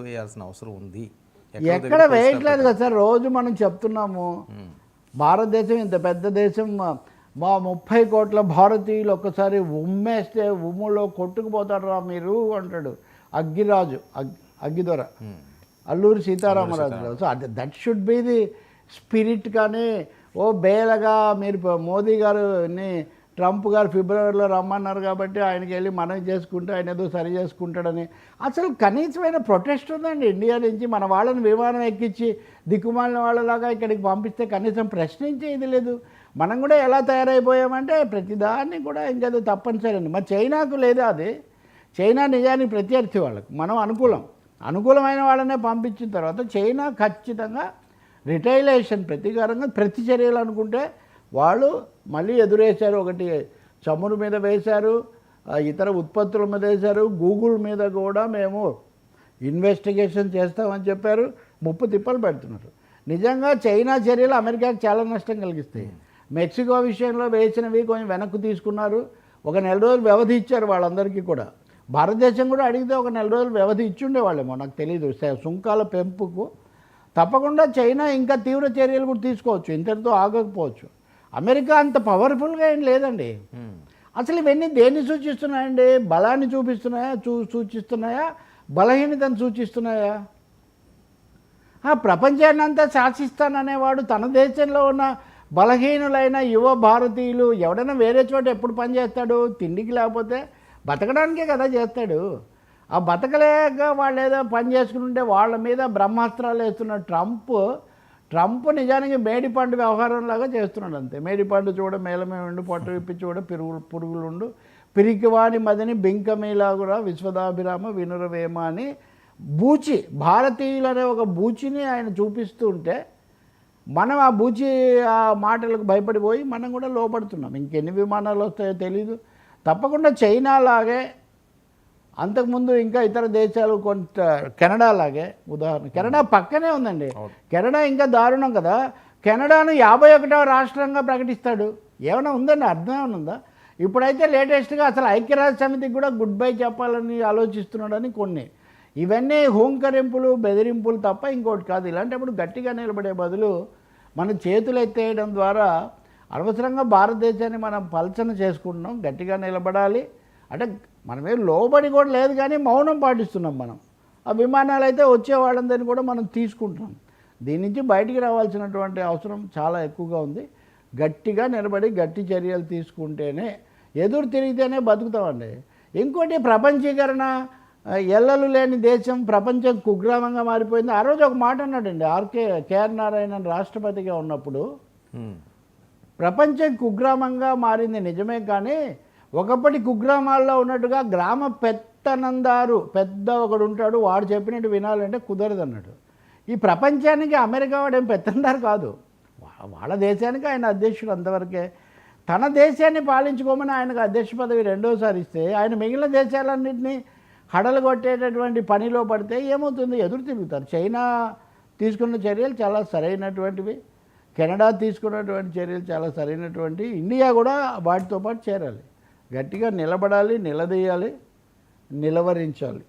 వేయాల్సిన అవసరం ఉంది. ఎక్కడ వేయట్లేదు కదా సార్. రోజు మనం చెప్తున్నాము భారతదేశం ఇంత పెద్ద దేశం, మా 30 కోట్ల భారతీయులు ఒక్కసారి ఉమ్మేస్తే ఉమ్ములో కొట్టుకుపోతారా మీరు అంటాడు అగ్గిరాజు, అగ్గిదొర, Alluri Sitaramaraju. So that should be the spirit. కానీ ఓ బేలగా మీరు మోదీ గారిని ట్రంప్ గారు ఫిబ్రవరిలో రమ్మన్నారు కాబట్టి ఆయనకి వెళ్ళి మనవి చేసుకుంటే ఆయన ఏదో సరి చేసుకుంటాడని. అసలు కనీసమైన ప్రొటెస్ట్ ఉందండి ఇండియా నుంచి. మన వాళ్ళని విమానం ఎక్కించి దిక్కుమాలిన వాళ్ళలాగా ఇక్కడికి పంపిస్తే కనీసం ప్రశ్నించే ఇది లేదు. మనం కూడా ఎలా తయారైపోయామంటే ప్రతిదాన్ని కూడా ఇంకేదో తప్పనిసరి అండి. మరి చైనాకు లేదా అది? చైనా నిజానికి ప్రత్యర్థి వాళ్ళకు, మనం అనుకూలమైన వాళ్ళనే పంపించిన తర్వాత చైనా ఖచ్చితంగా రిటైలేషన్ ప్రతీకారంగా ప్రతి చర్యలు అనుకుంటే వాళ్ళు మళ్ళీ ఎదురేశారు. ఒకటి చమురు మీద వేశారు, ఇతర ఉత్పత్తుల మీద వేశారు, గూగుల్ మీద కూడా మేము ఇన్వెస్టిగేషన్ చేస్తామని చెప్పారు. ముప్పు తిప్పలు పెడుతున్నారు. నిజంగా చైనా చర్యలు అమెరికాకి చాలా నష్టం కలిగిస్తాయి. మెక్సికో విషయంలో వేసినవి కొంచెం వెనక్కు తీసుకున్నారు. ఒక నెల రోజులు వ్యవధి ఇచ్చారు వాళ్ళందరికీ కూడా. భారతదేశం కూడా అడిగితే ఒక నెల రోజులు వ్యవధి ఇచ్చుండేవాళ్ళేమో, నాకు తెలియదు, సుంకాల పెంపుకు. తప్పకుండా చైనా ఇంకా తీవ్ర చర్యలు కూడా తీసుకోవచ్చు, ఇంతటితో ఆగకపోవచ్చు. అమెరికా అంత పవర్ఫుల్గా ఏం లేదండి. అసలు ఇవన్నీ దేన్ని సూచిస్తున్నాయండి? బలాన్ని చూపిస్తున్నాయా, సూచిస్తున్నాయా, బలహీనతను సూచిస్తున్నాయా? ప్రపంచాన్ని అంతా శాసిస్తాననేవాడు తన దేశంలో ఉన్న బలహీనులైన యువ భారతీయులు ఎవడైనా వేరే చోట ఎప్పుడు పనిచేస్తాడు? తిండికి లేకపోతే బతకడానికే కదా చేస్తాడు. ఆ బతకలేక వాళ్ళు ఏదో పని చేసుకుంటుంటే వాళ్ళ మీద బ్రహ్మాస్త్రాలు వేస్తున్న ట్రంప్ నిజానికి మేడిపండు వ్యవహారంలాగా చేస్తున్నాడు అంతే. మేడిపండు చూడ మేలమే ఉండు, పట్టు విప్పి చూడ పురుగులుండు, పిరికివాని మదిని బింకమీలాగురా విశ్వదాభిరామ వినురవేమ అని బూచి, భారతీయులనే ఒక బూచిని ఆయన చూపిస్తూ ఉంటే మనం ఆ బూచి ఆ మాటలకు భయపడిపోయి మనం కూడా లోపడుతున్నాం. ఇంకెన్ని విమానాలు వస్తాయో తెలీదు. తప్పకుండా చైనా లాగే, అంతకుముందు ఇంకా ఇతర దేశాలు కొంత కెనడా లాగే, ఉదాహరణ కెనడా పక్కనే ఉందండి. కెనడా ఇంకా దారుణం కదా. కెనడాను 51వ రాష్ట్రంగా ప్రకటిస్తాడు. ఏమైనా ఉందండి? అర్థం ఏమైనా ఉందా? ఇప్పుడైతే లేటెస్ట్గా అసలు ఐక్యరాజ్య సమితికి కూడా గుడ్ బై చెప్పాలని ఆలోచిస్తున్నాడని కొన్ని. ఇవన్నీ హోంకరింపులు, బెదిరింపులు తప్ప ఇంకోటి కాదు. ఇలాంటప్పుడు గట్టిగా నిలబడే బదులు మనం చేతులు ఎత్తేయడం ద్వారా అనవసరంగా భారతదేశాన్ని మనం పలచన చేసుకుంటున్నాం. గట్టిగా నిలబడాలి అంటే మనమే లోబడి కూడా లేదు, కానీ మౌనం పాటిస్తున్నాం మనం. ఆ విమానాలు అయితే వచ్చే వాళ్ళందరినీ కూడా మనం తీసుకుంటున్నాం. దీని నుంచి బయటికి రావాల్సినటువంటి అవసరం చాలా ఎక్కువగా ఉంది. గట్టిగా నిలబడి గట్టి చర్యలు తీసుకుంటేనే, ఎదురు తిరిగితేనే బతుకుతామండి. ఇంకోటి ప్రపంచీకరణ, ఎల్లలు లేని దేశం, ప్రపంచం కుగ్రామంగా మారిపోయింది. ఆ రోజు ఒక మాట అన్నాడండి కేఆర్ నారాయణన్ రాష్ట్రపతిగా ఉన్నప్పుడు, ప్రపంచం కుగ్రామంగా మారింది నిజమే, కానీ ఒకప్పటి కుగ్రామాల్లో ఉన్నట్టుగా గ్రామ పెత్తనందారు పెద్ద ఒకడు ఉంటాడు, వాడు చెప్పినట్టు వినాలంటే కుదరదు అన్నాడు. ఈ ప్రపంచానికి అమెరికా వాడేం పెత్తందారు కాదు, వాళ్ళ దేశానికి ఆయన అధ్యక్షుడు అంతవరకే. తన దేశాన్ని పాలించుకోమని ఆయనకు అధ్యక్ష పదవి రెండోసారి ఇస్తే ఆయన మిగిలిన దేశాలన్నింటినీ హడలు కొట్టేటటువంటి పనిలో పడితే ఏమవుతుంది? ఎదురు తిరుగుతారు. చైనా తీసుకున్న చర్యలు చాలా సరైనటువంటివి, కెనడా తీసుకున్నటువంటి చర్యలు చాలా సరైనటువంటి. ఇండియా కూడా వాటితో పాటు చేరాలి, గట్టిగా నిలబడాలి, నిలదీయాలి, నిలవరించాలి.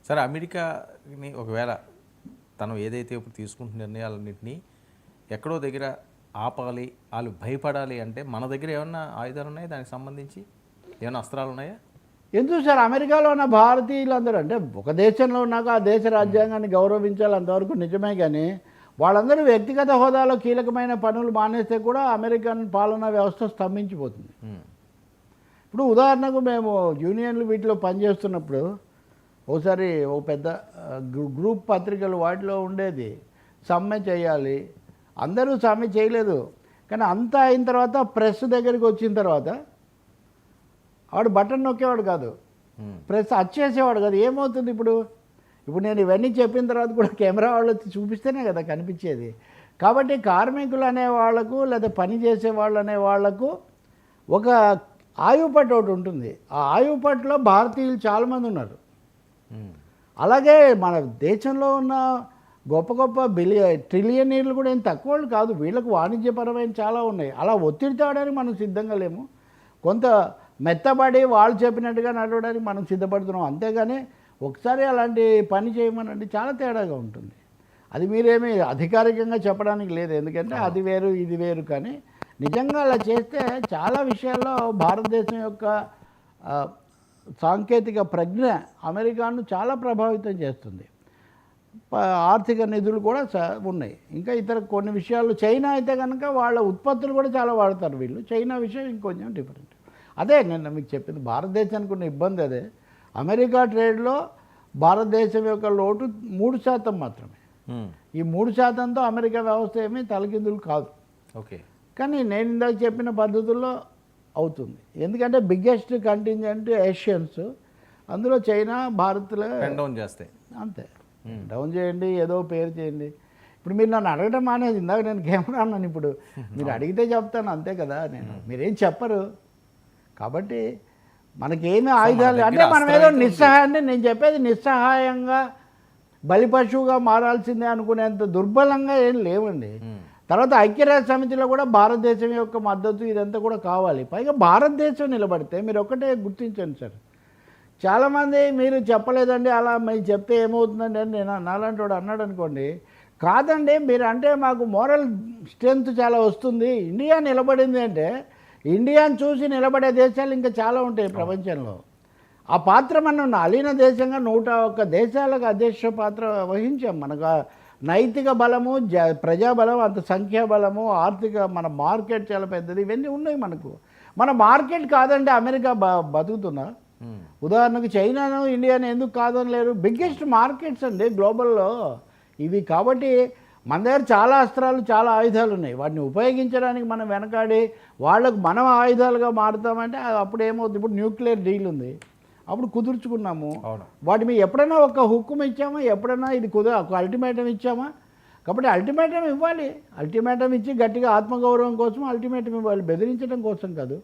సరే, అమెరికాని ఒకవేళ తను ఏదైతే ఇప్పుడు తీసుకుంటున్న నిర్ణయాలన్నింటినీ ఎక్కడో దగ్గర ఆపాలి, వాళ్ళు భయపడాలి అంటే మన దగ్గర ఏమన్నా ఆయుధాలు ఉన్నాయా? దానికి సంబంధించి ఏమైనా అస్త్రాలు ఉన్నాయా? ఎందుకు సార్? అమెరికాలో ఉన్న భారతీయులందరూ అంటే ఒక దేశంలో ఉన్నాక ఆ దేశ రాజ్యాంగాన్ని గౌరవించాలి, అంతవరకు నిజమే. కానీ వాళ్ళందరూ వ్యక్తిగత హోదాలో కీలకమైన పనులు మానేస్తే కూడా అమెరికన్ పాలనా వ్యవస్థ స్తంభించిపోతుంది. ఇప్పుడు ఉదాహరణకు మేము యూనియన్లు వీటిలో పనిచేస్తున్నప్పుడు ఒకసారి ఓ పెద్ద గ్రూప్ పత్రికలు వాటిలో ఉండేది సమ్మె చేయాలి. అందరూ సమ్మె చేయలేదు, కానీ అంతా అయిన తర్వాత ప్రెస్ దగ్గరికి వచ్చిన తర్వాత వాడు బటన్ నొక్కేవాడు కాదు, ప్రెస్ వచ్చేసేవాడు కాదు. ఏమవుతుంది ఇప్పుడు నేను ఇవన్నీ చెప్పిన తర్వాత కూడా కెమెరా వాళ్ళు వచ్చి చూపిస్తేనే కదా కనిపించేది. కాబట్టి కార్మికులు అనే వాళ్లకు లేదా పని చేసే వాళ్ళు అనే వాళ్లకు ఒక ఆయువుపట్టు ఒకటి ఉంటుంది. ఆ ఆయువుపట్టులో భారతీయులు చాలామంది ఉన్నారు. అలాగే మన దేశంలో ఉన్న గొప్ప గొప్ప ట్రిలియనీర్లు కూడా ఏం తక్కువ వాళ్ళు కాదు. వీళ్ళకు వాణిజ్యపరమైన చాలా ఉన్నాయి. అలా ఒత్తిడి తేవడానికి మనం సిద్ధంగా లేము. కొంత మెత్తబడి వాళ్ళు చెప్పినట్టుగా నడవడానికి మనం సిద్ధపడుతున్నాం. అంతేగాని ఒకసారి అలాంటి పని చేయమనండి, చాలా తేడాగా ఉంటుంది. అది మీరేమీ అధికారికంగా చెప్పడానికి లేదు, ఎందుకంటే అది వేరు ఇది వేరు. కానీ నిజంగా అలా చేస్తే చాలా విషయాల్లో భారతదేశం యొక్క సాంకేతిక ప్రజ్ఞ అమెరికాను చాలా ప్రభావితం చేస్తుంది. ఆర్థిక నిధులు కూడా ఉన్నాయి. ఇంకా ఇతర కొన్ని విషయాలు చైనా అయితే కనుక వాళ్ళ ఉత్పత్తులు కూడా చాలా వాడతారు వీళ్ళు. చైనా విషయం ఇంకొంచెం డిఫరెంట్. అదే నేను మీకు చెప్పింది, భారతదేశానికి ఉన్న ఇబ్బంది అదే. అమెరికా ట్రేడ్లో భారతదేశం యొక్క లోటు 3% మాత్రమే. ఈ 3%తో అమెరికా వ్యవస్థ ఏమీ తలకిందులు కాదు. ఓకే. కానీ నేను ఇందాక చెప్పిన పద్ధతుల్లో అవుతుంది. ఎందుకంటే బిగ్గెస్ట్ కంటింజెంట్ ఏషియన్స్, అందులో చైనా భారత్లో డౌన్ చేస్తాయి. అంతే, డౌన్ చేయండి, ఏదో పేరు చేయండి. ఇప్పుడు మీరు నన్ను అడగడం మానేది, ఇందాక నేను కెమెరా అన్నాను, ఇప్పుడు మీరు అడిగితే చెప్తాను, అంతే కదా. మీరేం చెప్పరు. కాబట్టి మనకేమి ఆయుధాలు అంటే మనం ఏదో నిస్సహాయాన్ని, నేను చెప్పేది నిస్సహాయంగా బలిపశువుగా మారాల్సిందే అనుకునేంత దుర్బలంగా ఏం లేవండి. తర్వాత ఐక్యరాజ్య సమితిలో కూడా భారతదేశం యొక్క మద్దతు ఇదంతా కూడా కావాలి. పైగా భారతదేశం నిలబడితే మీరు ఒక్కటే గుర్తించండి సార్, చాలామంది మీరు చెప్పలేదండి అలా మీరు చెప్తే ఏమవుతుందండి అని నేను నాలాంటి వాడు అన్నాడు అనుకోండి, కాదండి మీరు అంటే మాకు మోరల్ స్ట్రెంగ్త్ చాలా వస్తుంది. ఇండియా నిలబడింది అంటే ఇండియాని చూసి నిలబడే దేశాలు ఇంకా చాలా ఉంటాయి ప్రపంచంలో. ఆ పాత్ర మనం అలీన దేశంగా 101 దేశాలకు అధ్యక్ష పాత్ర వహించాం. మనకు నైతిక బలము, ప్రజాబలం, అంత సంఖ్యాబలము, ఆర్థిక మన మార్కెట్ చాలా పెద్దది, ఇవన్నీ ఉన్నాయి మనకు. మన మార్కెట్ కాదంటే అమెరికా బతుకుతుందా? ఉదాహరణకు చైనాను ఇండియాను ఎందుకు కాదని లేరు? బిగ్గెస్ట్ మార్కెట్స్ అండి గ్లోబల్లో ఇవి. కాబట్టి మన దగ్గర చాలా అస్త్రాలు, చాలా ఆయుధాలు ఉన్నాయి. వాటిని ఉపయోగించడానికి మనం వెనకాడి వాళ్ళకు మనం ఆయుధాలుగా మారుతామంటే అప్పుడు ఏమవుతుంది? ఇప్పుడు న్యూక్లియర్ డీల్ ఉంది, అప్పుడు కుదుర్చుకున్నాము. వాటి మీద ఎప్పుడైనా ఒక హుక్కుం ఇచ్చామా? ఎప్పుడైనా ఇది ఒక అల్టిమేటం ఇచ్చామా? కాబట్టి అల్టిమేటం ఇవ్వాలి. అల్టిమేటం ఇచ్చి గట్టిగా ఆత్మగౌరవం కోసం అల్టిమేటం ఇవ్వాలి, బెదిరించడం కోసం కాదు.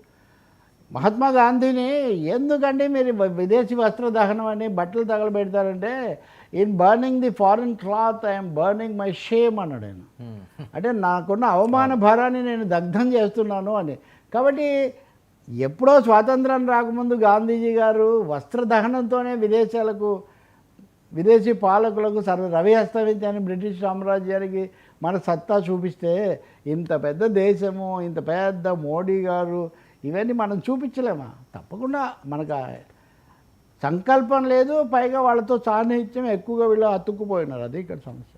మహాత్మా గాంధీని ఎందుకంటే మీరు విదేశీ వస్త్ర దహనం అని బట్టలు తగలబెడతారంటే, in burning the foreign cloth I'm burning my shame అన్నాడు ఆయన. అంటే నాకున్న అవమాన భారాన్ని నేను దగ్ధం చేస్తున్నాను అని. కాబట్టి ఎప్పుడో స్వాతంత్రం రాకముందు గాంధీజీ గారు వస్త్ర దహనంతోనే విదేశీ పాలకులకు రవి అస్తమించని బ్రిటిష్ సామ్రాజ్యానికి మన సత్తా చూపిస్తే, ఇంత పెద్ద దేశము, ఇంత పెద్ద మోడీ గారు, ఇవన్నీ మనం చూపించలేమా? తప్పకుండా మనకు సంకల్పం లేదు. పైగా వాళ్ళతో సాన్నిహిత్యం ఎక్కువగా వీళ్ళు అతుక్కుపోయినారు. అది ఇక్కడ సమస్య.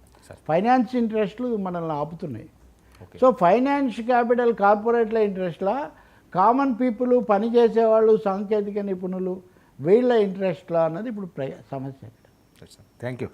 ఫైనాన్స్ ఇంట్రెస్ట్లు మనల్ని ఆపుతున్నాయి. సో ఫైనాన్స్ క్యాపిటల్ కార్పొరేట్ల ఇంట్రెస్ట్లా, కామన్ పీపుల్, పనిచేసేవాళ్ళు, సాంకేతిక నిపుణులు, వీళ్ళ ఇంట్రెస్ట్లా అన్నది ఇప్పుడు సమస్య. Thank you.